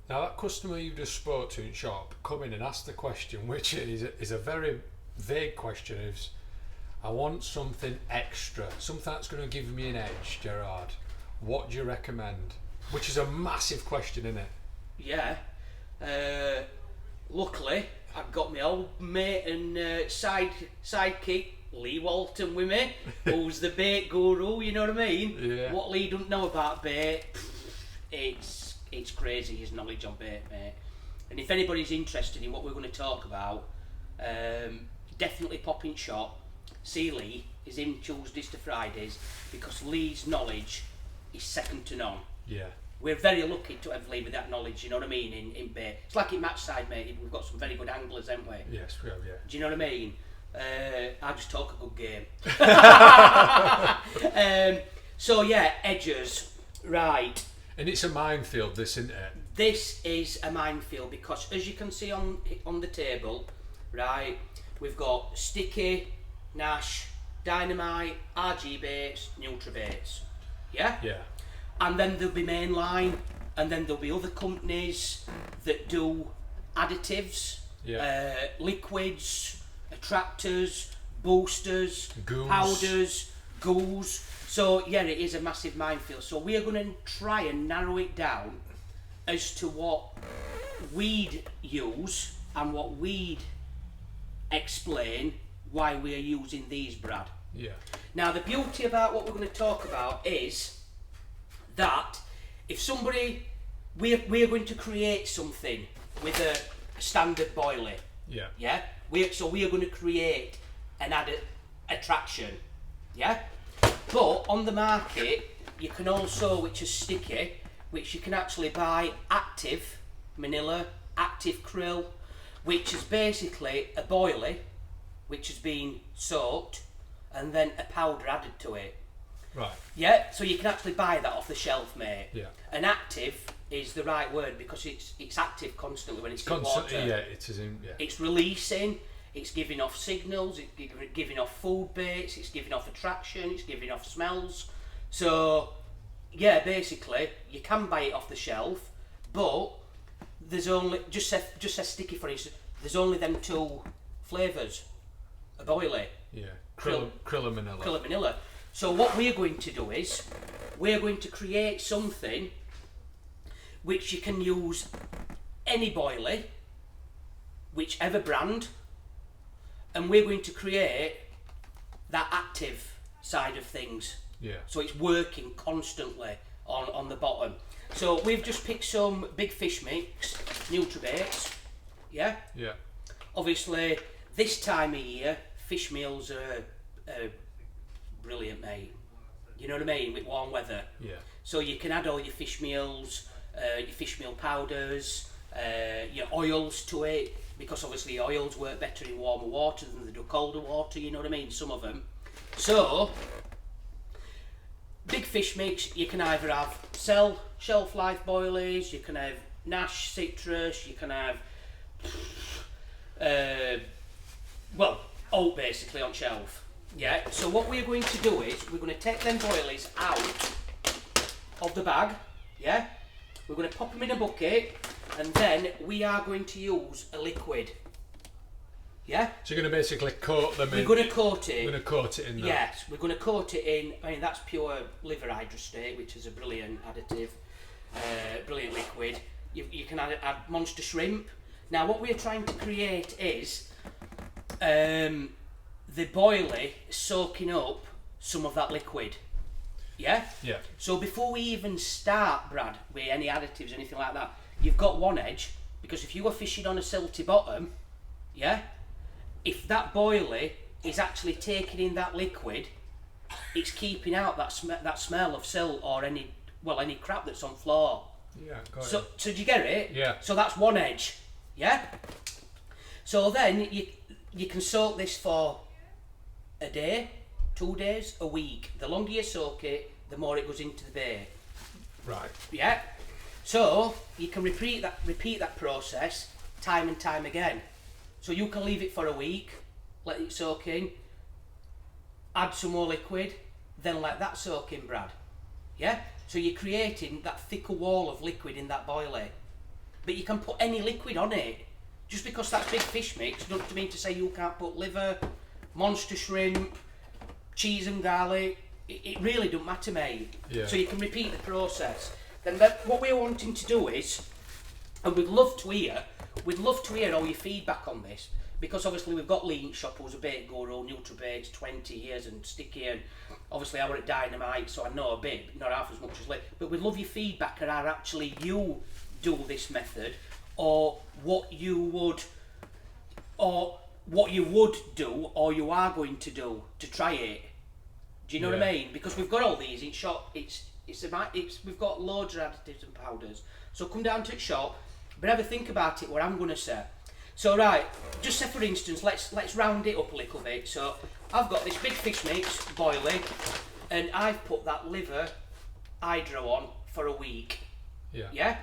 Now that customer you just spoke to in shop come in and ask the question, which is a very vague question. Is I want something extra, something that's going to give me an edge, Gerard. What do you recommend? Which is a massive question, isn't it? Yeah. Luckily, I've got my old mate and sidekick Lee Walton with me, who's the bait guru. You know what I mean? Yeah. What Lee doesn't know about bait, it's crazy his knowledge on bait, mate. And if anybody's interested in what we're going to talk about, definitely pop in shop. See Lee. Is in Tuesdays to Fridays because Lee's knowledge is second to none. Yeah. We're very lucky to have Lee with that knowledge, you know what I mean, in bait. It's like in match side, mate, we've got some very good anglers, haven't we? Yes, we have, yeah. Do you know what I mean? I just talk a good game. So yeah, edges, right. And it's a minefield, this, isn't it? This is a minefield because as you can see on the table, right, we've got sticky, Nash, Dynamite, RG baits, Nutra baits. Yeah? Yeah. And then there'll be mainline, and then there'll be other companies that do additives, Yeah. liquids, attractors, boosters, Goos. powders, goos. So yeah, it is a massive minefield. So we are going to try and narrow it down as to what we'd use and what we'd explain why we are using these, Brad. Yeah. Now the beauty about what we're going to talk about is that if somebody, we're going to create something with a standard boilie. Yeah. Yeah? So we are going to create an added attraction. Yeah? But on the market, you can also, which is sticky, which you can actually buy active manila, active krill, which is basically a boilie, which has been soaked, and then a powder added to it. Right. Yeah, so you can actually buy that off the shelf, mate. Yeah. And active is the right word because it's active constantly when it's in Constantly, water. yeah, it is in, yeah. It's releasing, it's giving off signals, it's giving off food baits, it's giving off attraction, it's giving off smells. So, yeah, basically, you can buy it off the shelf, but there's only, just say sticky for instance, there's only them two flavours. A boilie. Yeah. Krill and manila. Krill and manila. So what we're going to do is, we're going to create something which you can use any boilie, whichever brand, and we're going to create that active side of things. Yeah. So it's working constantly on the bottom. So we've just picked some big fish mix, Nutribaits, yeah? Yeah. Obviously, this time of year, fish meals are brilliant, mate. You know what I mean? With warm weather. Yeah. So you can add all your fish meals, your fish meal powders, your oils to it, because obviously oils work better in warmer water than they do colder water, you know what I mean? Some of them. So, big fish mix, you can either have shelf life boilies, you can have Nash citrus, you can have oat basically on shelf. Yeah, so what we're going to do is we're going to take them boilies out of the bag, yeah? We're going to pop them in a bucket and then we are going to use a liquid. Yeah? So you're going to basically coat them in. We're going to coat it. We're going to coat it in there. Yes, we're going to coat it in, I mean that's pure liver hydrastate, which is a brilliant additive, brilliant liquid. You can add monster shrimp. Now what we're trying to create is the boilie soaking up some of that liquid. Yeah? Yeah. So before we even start, Brad, with any additives, anything like that, you've got one edge, because if you were fishing on a silty bottom, yeah, if that boilie is actually taking in that liquid, it's keeping out that smell of silt or any crap that's on floor. Yeah, got So it. do you get it? Yeah. So that's one edge, yeah? So then you can soak this for a day, 2 days, a week. The longer you soak it, the more it goes into the bait. Right. Yeah. So you can repeat that process time and time again. So you can leave it for a week, let it soak in, add some more liquid, then let that soak in, Brad. Yeah? So you're creating that thicker wall of liquid in that boilie. but you can put any liquid on it. Just because that's big fish mix doesn't mean to say you can't put liver, monster shrimp, cheese and garlic. It really don't matter, mate. Yeah. So you can repeat the process. Then what we're wanting to do is, and we'd love to hear all your feedback on this, because obviously we've got Lean Shop, who's a bait guru, NutriBaits, 20 years and sticky, and obviously I were at Dynamite, so I know a bit, not half as much as Lee. But we'd love your feedback on how actually you do this method, or what you would do, or you are going to do to try it. Do you know what I mean? Because we've got all these in shop. We've got loads of additives and powders. So come down to the shop, but have a think about it. What I'm going to say. So right, just say for instance, let's round it up a little bit. So I've got this big fish mix boiling, and I've put that liver hydro on for a week. Yeah. Yeah.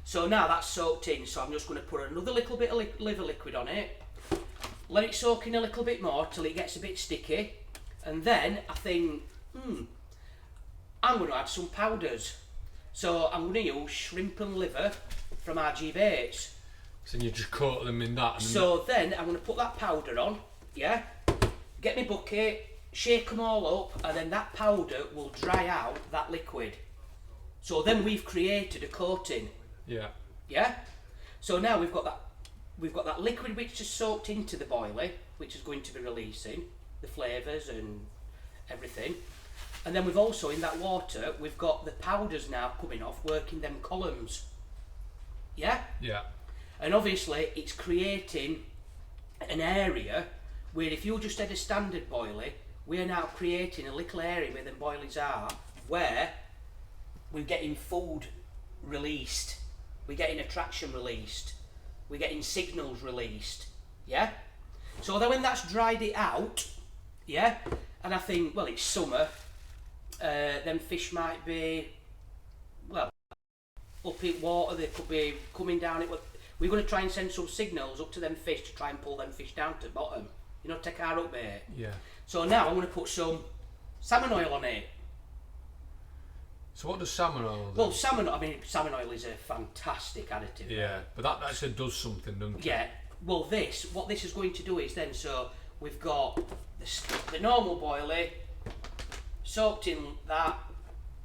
So now that's soaked in. So I'm just going to put another little bit of liver liquid on it. Let it soak in a little bit more till it gets a bit sticky. And then I think, I'm going to add some powders. So I'm going to use shrimp and liver from RG Baits. So you just coat them in that. And so then I'm going to put that powder on, yeah? Get my bucket, shake them all up, and then that powder will dry out that liquid. So then we've created a coating. Yeah. Yeah? So now we've got that liquid which is soaked into the boilie, which is going to be releasing the flavours and everything. And then we've also, in that water, we've got the powders now coming off, working them columns. Yeah? Yeah. And obviously it's creating an area where if you just had a standard boilie, we're now creating a little area where the boilies are, where we're getting food released, we're getting attraction released, we're getting signals released. Yeah? So then when that's dried it out, yeah, and I think, well, it's summer, them fish might be, well, up in water, they could be coming down it. We're going to try and send some signals up to them fish to try and pull them fish down to the bottom. You know, take our up bait. Yeah. So now I'm going to put some salmon oil on it. So what does salmon oil do? Well, salmon oil is a fantastic additive. Yeah, but that actually does something, doesn't it? Yeah. Well, what this is going to do is then, so we've got the normal boilie, soaked in that,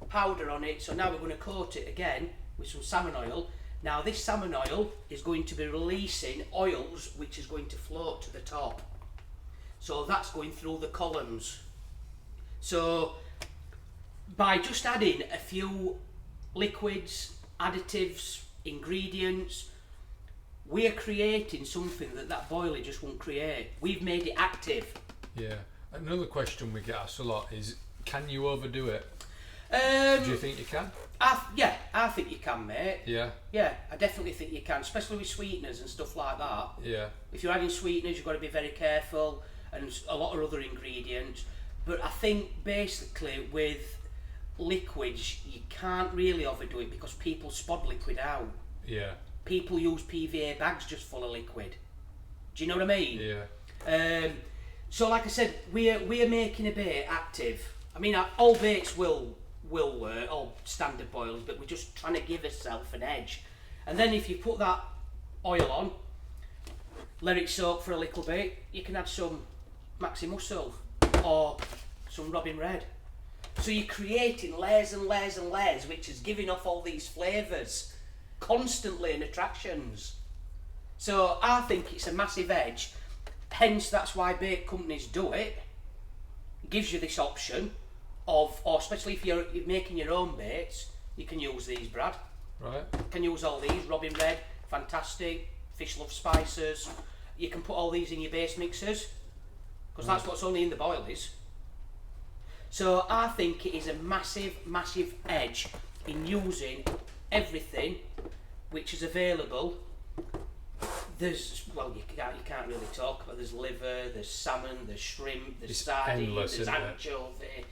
powder on it, so now we're going to coat it again with some salmon oil. Now this salmon oil is going to be releasing oils which is going to float to the top. So that's going through the columns. So by just adding a few liquids, additives, ingredients, we're creating something that boilie just won't create. We've made it active. Yeah. Another question we get asked a lot is, can you overdo it? Do you think you can? I think you can, mate. Yeah. Yeah, I definitely think you can, especially with sweeteners and stuff like that. Yeah. If you're adding sweeteners, you've got to be very careful, and a lot of other ingredients. But I think basically with liquids, you can't really overdo it because people spod liquid out. Yeah. People use PVA bags just full of liquid. Do you know what I mean? Yeah. So like I said, we're making a bait active. I mean, all baits will work, all standard boils, but we're just trying to give ourselves an edge. And then if you put that oil on, let it soak for a little bit, you can add some Maxi Mussel or some Robin Red. So you're creating layers and layers and layers, which is giving off all these flavours constantly and attractions. So I think it's a massive edge. Hence, that's why bait companies do it. It gives you this option of, or especially if you're making your own baits, you can use these, Brad. Right. You can use all these. Robin Red, fantastic. Fish Love Spices. You can put all these in your base mixers, because that's what's only in the boilies. So I think it is a massive, massive edge in using everything which is available. There's, well, you can't really talk about. There's liver, there's salmon, there's shrimp, there's sardines, there's anchovy.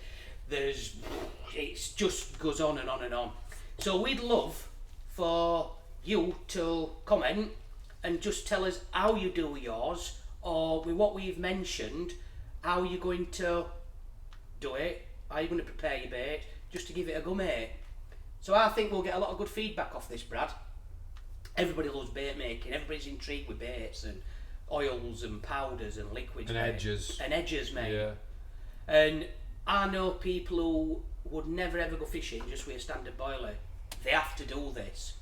It just goes on and on and on. So we'd love for you to comment and just tell us how you do yours, or with what we've mentioned, how you're going to do it, how you're going to prepare your bait, just to give it a go, mate. So I think we'll get a lot of good feedback off this, Brad. Everybody loves bait making. Everybody's intrigued with baits and oils and powders and liquids. And mate. edges. And edges, mate. Yeah. And I know people who would never ever go fishing just with a standard boiler. They have to do this.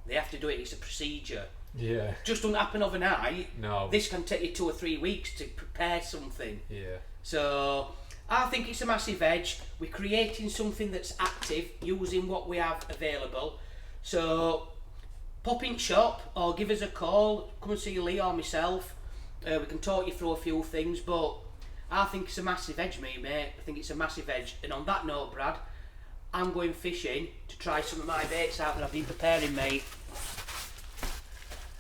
They have to do it. It's a procedure. Yeah. Just don't happen overnight. No. This can take you 2 or 3 weeks to prepare something. Yeah. So I think it's a massive edge. We're creating something that's active using what we have available. So pop in shop or give us a call. Come and see Lee or myself. We can talk you through a few things, but I think it's a massive edge, mate. I think it's a massive edge. And on that note, Brad, I'm going fishing to try some of my baits out that I've been preparing, mate.